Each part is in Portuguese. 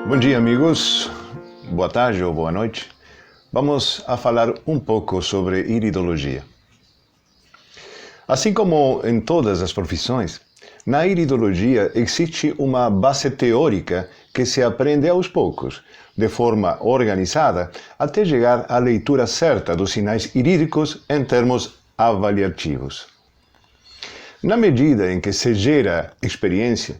Bom dia, amigos. Boa tarde ou boa noite. Vamos a falar um pouco sobre iridologia. Assim como em todas as profissões, na iridologia existe uma base teórica que se aprende aos poucos, de forma organizada, até chegar à leitura certa dos sinais irídicos em termos avaliativos. Na medida em que se gera experiência,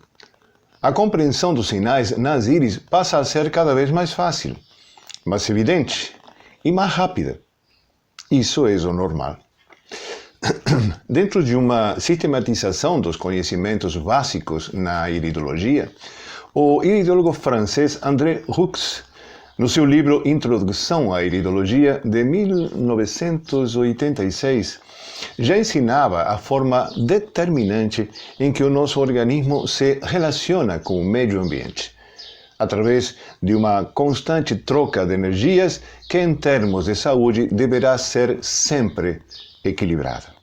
a compreensão dos sinais nas íris passa a ser cada vez mais fácil, mais evidente e mais rápida. Isso é o normal. Dentro de uma sistematização dos conhecimentos básicos na iridologia, o iridólogo francês André Roux, no seu livro Introdução à Iridologia, de 1986, já ensinava a forma determinante em que o nosso organismo se relaciona com o meio ambiente, através de uma constante troca de energias que, em termos de saúde, deverá ser sempre equilibrada.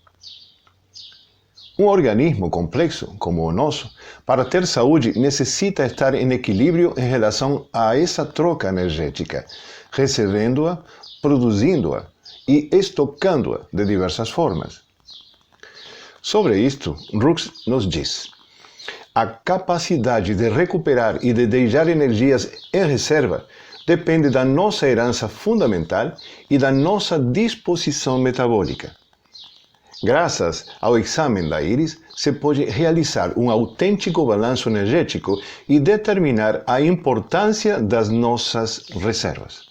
Um organismo complexo, como o nosso, para ter saúde, necessita estar em equilíbrio em relação a essa troca energética, recebendo-a, produzindo-a e estocando-a de diversas formas. Sobre isto, Roux nos diz: a capacidade de recuperar e de deixar energias em reserva depende da nossa herança fundamental e da nossa disposição metabólica. Graças ao exame da íris, se pode realizar um autêntico balanço energético e determinar a importância das nossas reservas.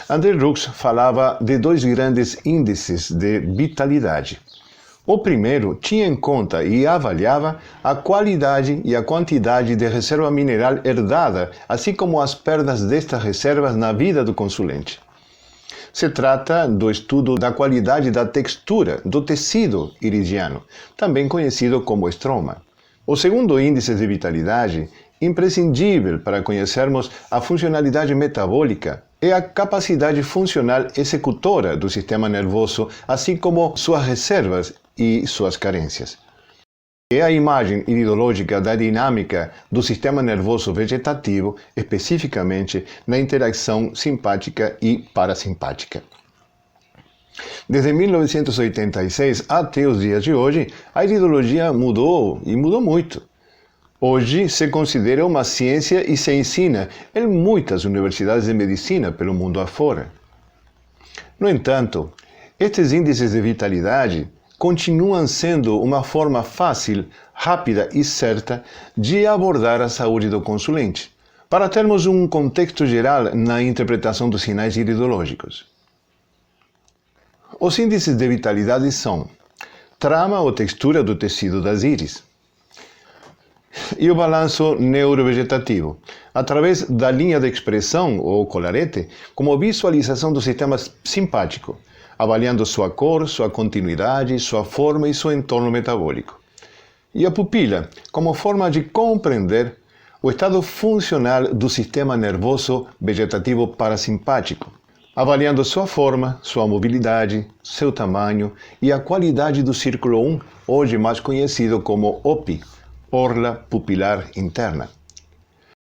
André Roux falava de dois grandes índices de vitalidade. O primeiro tinha em conta e avaliava a qualidade e a quantidade de reserva mineral herdada, assim como as perdas destas reservas na vida do consulente. Se trata do estudo da qualidade da textura do tecido iridiano, também conhecido como estroma. O segundo índice de vitalidade, imprescindível para conhecermos a funcionalidade metabólica, é a capacidade funcional executora do sistema nervoso, assim como suas reservas e suas carências. É a imagem iridológica da dinâmica do sistema nervoso vegetativo, especificamente na interação simpática e parasimpática. Desde 1986 até os dias de hoje, a iridologia mudou e mudou muito. Hoje se considera uma ciência e se ensina em muitas universidades de medicina pelo mundo afora. No entanto, estes índices de vitalidade continuam sendo uma forma fácil, rápida e certa de abordar a saúde do consulente, para termos um contexto geral na interpretação dos sinais iridológicos. Os índices de vitalidade são trama ou textura do tecido das íris, e o balanço neurovegetativo, através da linha de expressão ou colarete, como visualização do sistema simpático, avaliando sua cor, sua continuidade, sua forma e seu entorno metabólico. E a pupila, como forma de compreender o estado funcional do sistema nervoso vegetativo parasimpático, avaliando sua forma, sua mobilidade, seu tamanho e a qualidade do círculo 1, hoje mais conhecido como OPI, orla pupilar interna.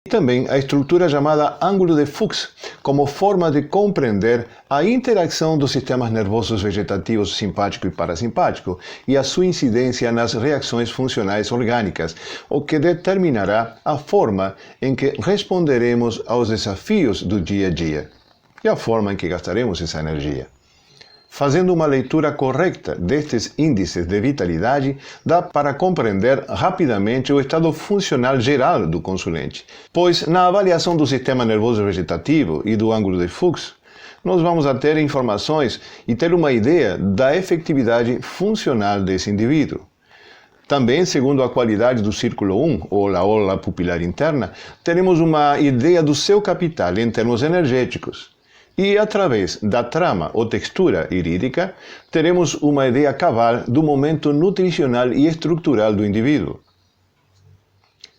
E também a estrutura chamada ângulo de Fuchs, como forma de compreender a interação dos sistemas nervosos vegetativos simpático e parasimpático e a sua incidência nas reações funcionais orgânicas, o que determinará a forma em que responderemos aos desafios do dia a dia e a forma em que gastaremos essa energia. Fazendo uma leitura correta destes índices de vitalidade, dá para compreender rapidamente o estado funcional geral do consulente, pois na avaliação do sistema nervoso vegetativo e do ângulo de Fuchs, nós vamos a ter informações e ter uma ideia da efetividade funcional desse indivíduo. Também, segundo a qualidade do círculo 1, ou a orla pupilar interna, teremos uma ideia do seu capital em termos energéticos. E, através da trama ou textura irídica, teremos uma ideia cabal do momento nutricional e estrutural do indivíduo.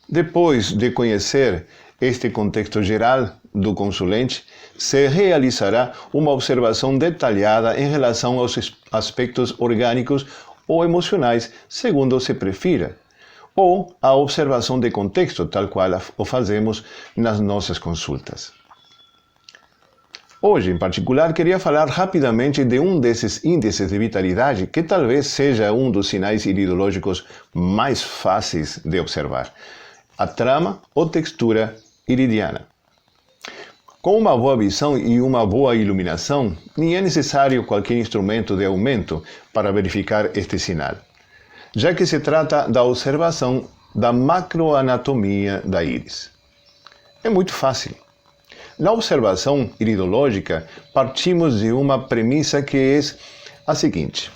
Depois de conhecer este contexto geral do consulente, se realizará uma observação detalhada em relação aos aspectos orgânicos ou emocionais, segundo se prefira, ou a observação de contexto, tal qual o fazemos nas nossas consultas. Hoje, em particular, queria falar rapidamente de um desses índices de vitalidade que talvez seja um dos sinais iridológicos mais fáceis de observar: a trama ou textura iridiana. Com uma boa visão e uma boa iluminação, nem é necessário qualquer instrumento de aumento para verificar este sinal, já que se trata da observação da macroanatomia da íris. É muito fácil. Na observação iridológica, partimos de uma premissa que é a seguinte: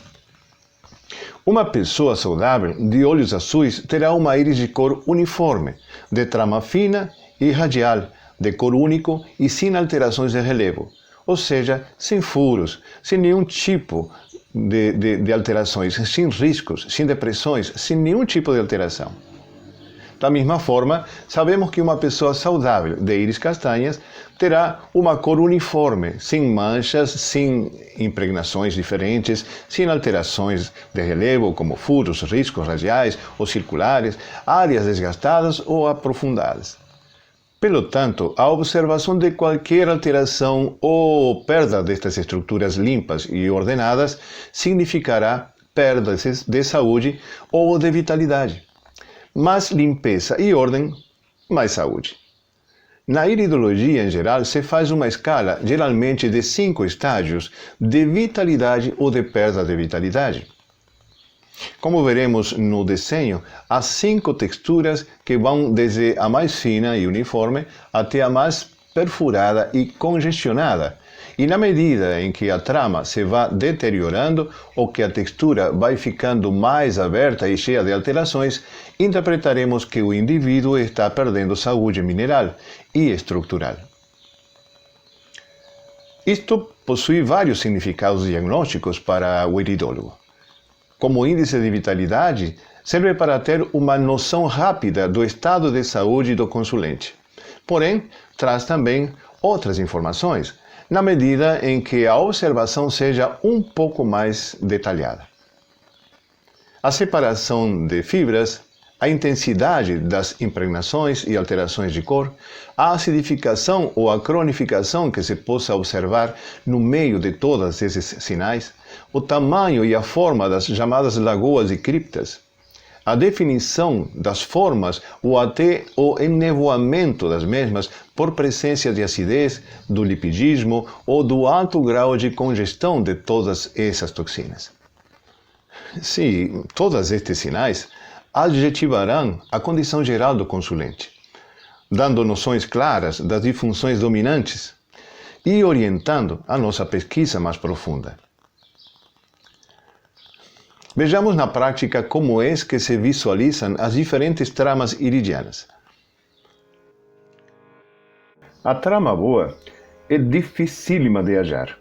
uma pessoa saudável de olhos azuis terá uma íris de cor uniforme, de trama fina e radial, de cor único e sem alterações de relevo, ou seja, sem furos, sem nenhum tipo de alterações, sem riscos, sem depressões, sem nenhum tipo de alteração. Da mesma forma, sabemos que uma pessoa saudável de íris castanhas terá uma cor uniforme, sem manchas, sem impregnações diferentes, sem alterações de relevo, como furos, riscos radiais ou circulares, áreas desgastadas ou aprofundadas. Pelo tanto, a observação de qualquer alteração ou perda destas estruturas limpas e ordenadas significará perda de saúde ou de vitalidade. Mais limpeza e ordem, mais saúde. Na iridologia em geral, se faz uma escala, geralmente de 5 estágios, de vitalidade ou de perda de vitalidade. Como veremos no desenho, há 5 texturas que vão desde a mais fina e uniforme até a mais perfurada e congestionada. E na medida em que a trama se vai deteriorando ou que a textura vai ficando mais aberta e cheia de alterações, interpretaremos que o indivíduo está perdendo saúde mineral e estrutural. Isto possui vários significados diagnósticos para o iridólogo. Como índice de vitalidade, serve para ter uma noção rápida do estado de saúde do consulente. Porém, traz também outras informações, na medida em que a observação seja um pouco mais detalhada. A separação de fibras, a intensidade das impregnações e alterações de cor, a acidificação ou a cronificação que se possa observar no meio de todos esses sinais, o tamanho e a forma das chamadas lagoas e criptas, a definição das formas ou até o enevoamento das mesmas por presença de acidez, do lipidismo ou do alto grau de congestão de todas essas toxinas. Sim, todos estes sinais adjetivarão a condição geral do consulente, dando noções claras das disfunções dominantes e orientando a nossa pesquisa mais profunda. Vejamos na prática como é que se visualizam as diferentes tramas iridianas. A trama boa é dificílima de achar.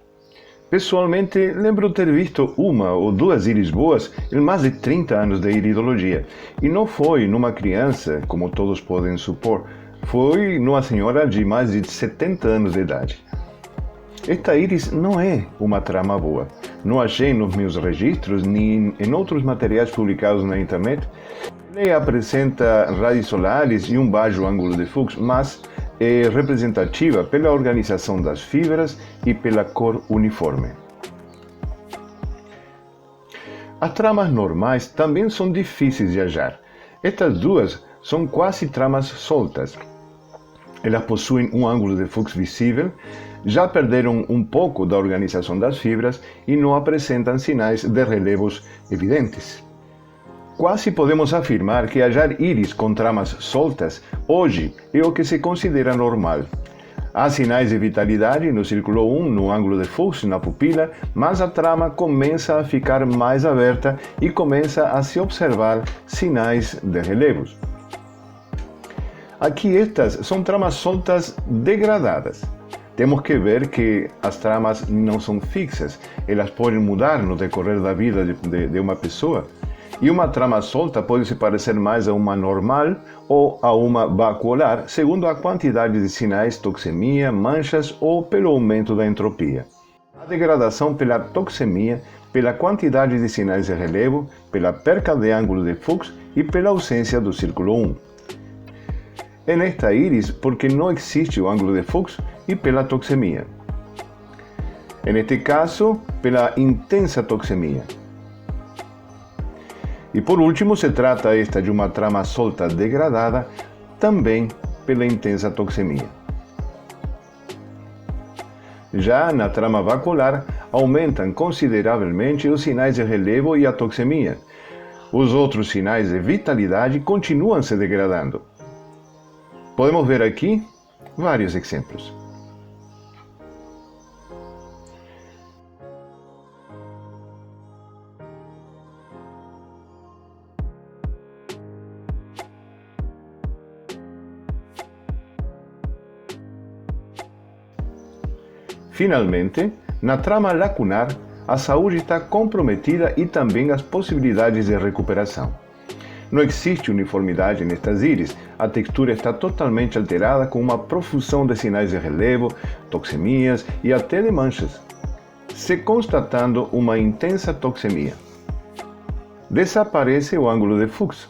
Pessoalmente, lembro ter visto uma ou duas íris boas em mais de 30 anos de iridologia. E não foi numa criança, como todos podem supor, foi numa senhora de mais de 70 anos de idade. Esta íris não é uma trama boa. Não achei nos meus registros, nem em outros materiais publicados na internet. Ele apresenta raios solares e um baixo ângulo de fluxo, mas é representativa pela organização das fibras e pela cor uniforme. As tramas normais também são difíceis de achar. Estas duas são quase tramas soltas. Elas possuem um ângulo de fluxo visível, já perderam um pouco da organização das fibras e não apresentam sinais de relevos evidentes. Quase podemos afirmar que achar íris com tramas soltas hoje é o que se considera normal. Há sinais de vitalidade no círculo 1, no ângulo de fluxo, na pupila, mas a trama começa a ficar mais aberta e começa a se observar sinais de relevos. Aqui estas são tramas soltas degradadas. Temos que ver que as tramas não são fixas, elas podem mudar no decorrer da vida de uma pessoa. E uma trama solta pode se parecer mais a uma normal ou a uma vacuolar, segundo a quantidade de sinais, toxemia, manchas ou pelo aumento da entropia. A degradação pela toxemia, pela quantidade de sinais de relevo, pela perca de ângulo de Fuchs e pela ausência do círculo 1. É nesta íris porque não existe o ângulo de Fuchs e pela toxemia. Neste caso, pela intensa toxemia. E por último, se trata esta de uma trama solta degradada, também pela intensa toxemia. Já na trama vacular, aumentam consideravelmente os sinais de relevo e a toxemia. Os outros sinais de vitalidade continuam se degradando. Podemos ver aqui vários exemplos. Finalmente, na trama lacunar, a saúde está comprometida e também as possibilidades de recuperação. Não existe uniformidade nestas íris, a textura está totalmente alterada com uma profusão de sinais de relevo, toxemias e até de manchas, se constatando uma intensa toxemia. Desaparece o ângulo de Fuchs.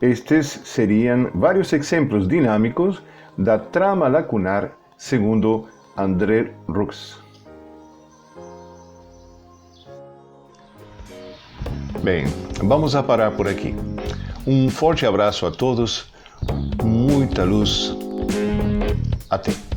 Estes seriam vários exemplos dinâmicos da trama lacunar segundo André Roux. Bem, vamos a parar por aqui. Um forte abraço a todos, muita luz. Até!